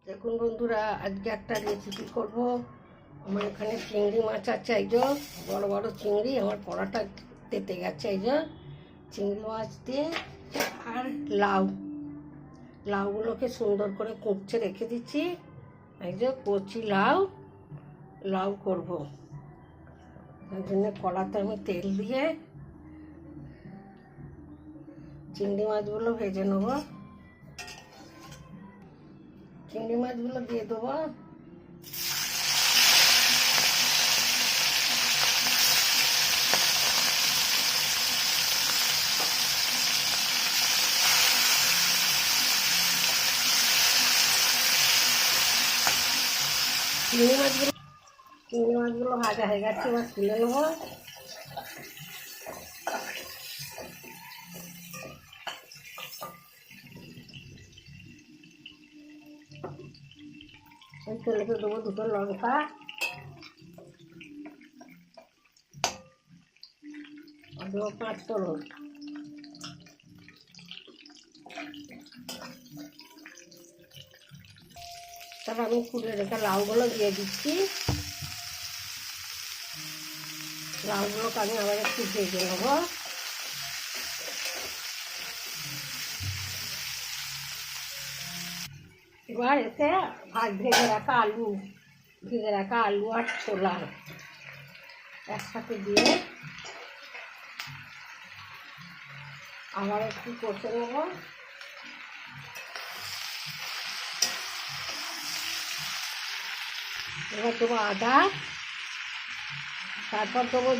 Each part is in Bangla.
দেখুন বন্ধুরা, আজকে একটা রেসিপি করব। আমার এখানে চিংড়ি মাছ আছে, এই যে বড় বড় চিংড়ি। আমার কড়াটা তেতে গেছে। এই যে চিংড়ি মাছ দিয়ে আর লাউগুলোকে সুন্দর করে কুঁচে রেখে দিচ্ছি। এই যে কচি লাউ করব, ওই জন্য কড়াতে আমি তেল দিয়ে চিংড়ি মাছগুলো ভেজে নেব। চিংড়ি মাছগুলো দিয়ে দেবো। চিংড়ি মাছগুলো ভাজা হয়ে গেছে, এবার তুলে নেবো। তেলেতে দেবো দুটো লঙ্কা, দেবো 5 ফোড়ন। তারপর আমি কুড়ে রেখে লাউগুলো দিয়ে দিচ্ছি। লাউগুলোকে আমি আবার একটু ভেজে নেবো। এবার এতে ভেজে রাখা আলু আর ছোলা একসাথে দিয়ে আবার একটু কষে নেবো। এবার দেবো আদা, তারপর দেবো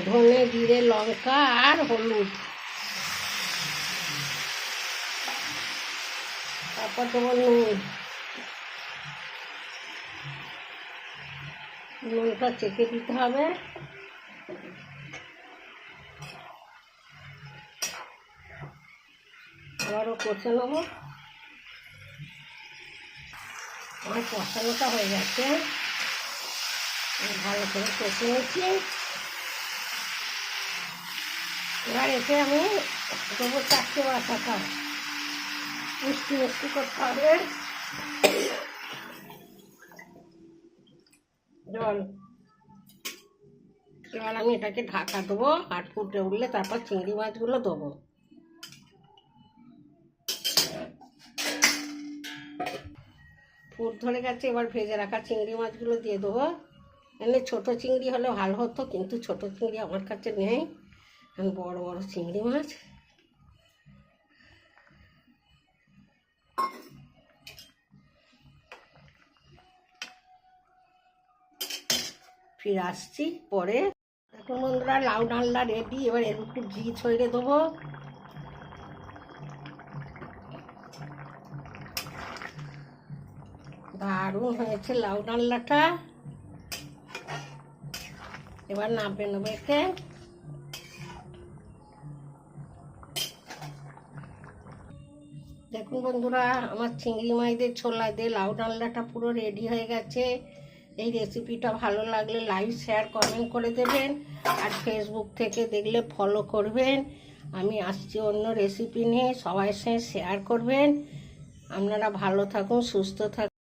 ধনে জিরে লঙ্কা আর হলুদ, তারপর দেবো নুনটা চেখে দিতে হবে। আবারও কষে নেবো। আমার কষানোটা হয়ে গেছে, ভালো করে কষে নিচ্ছি। এবার এতে আমি দেবো 4টে বাটাটা, মিষ্টি করতে হবে জল। এবার আমি এটাকে ঢাকা দেবো, আর ফুটে উঠলে তারপর চিংড়ি মাছগুলো দেবো। ফুট ধরে গেছে, এবার ভেজে রাখা চিংড়ি মাছগুলো দিয়ে দেবো। এমনি ছোটো চিংড়ি হলে ভালো হতো, কিন্তু ছোটো চিংড়ি আমার কাছে নেই, আমি বড় বড় চিংড়ি মাছ। ফিরে আসছি পরে। এখন বন্ধুরা, লাউ ডালনা রেডি। এবার এর একটু ঘি ছড়িয়ে দেবো। দারুণ হয়েছে লাউ ডালনাটা। এবার নামবে নেবো একে। দেখুন বন্ধুরা, আমার চিংড়ি মাছের ছোলা দিয়ে লাউ ডালনাটা পুরো রেডি হয়ে গেছে। এই রেসিপিটা ভালো লাগলে লাইক শেয়ার কমেন্ট করে দেবেন, আর ফেসবুক থেকে দেখলে ফলো করবেন। আমি আসছি অন্য রেসিপি নিয়ে, সবাই সঙ্গে শেয়ার করবেন। আপনারা ভালো থাকুন, সুস্থ থাকুন।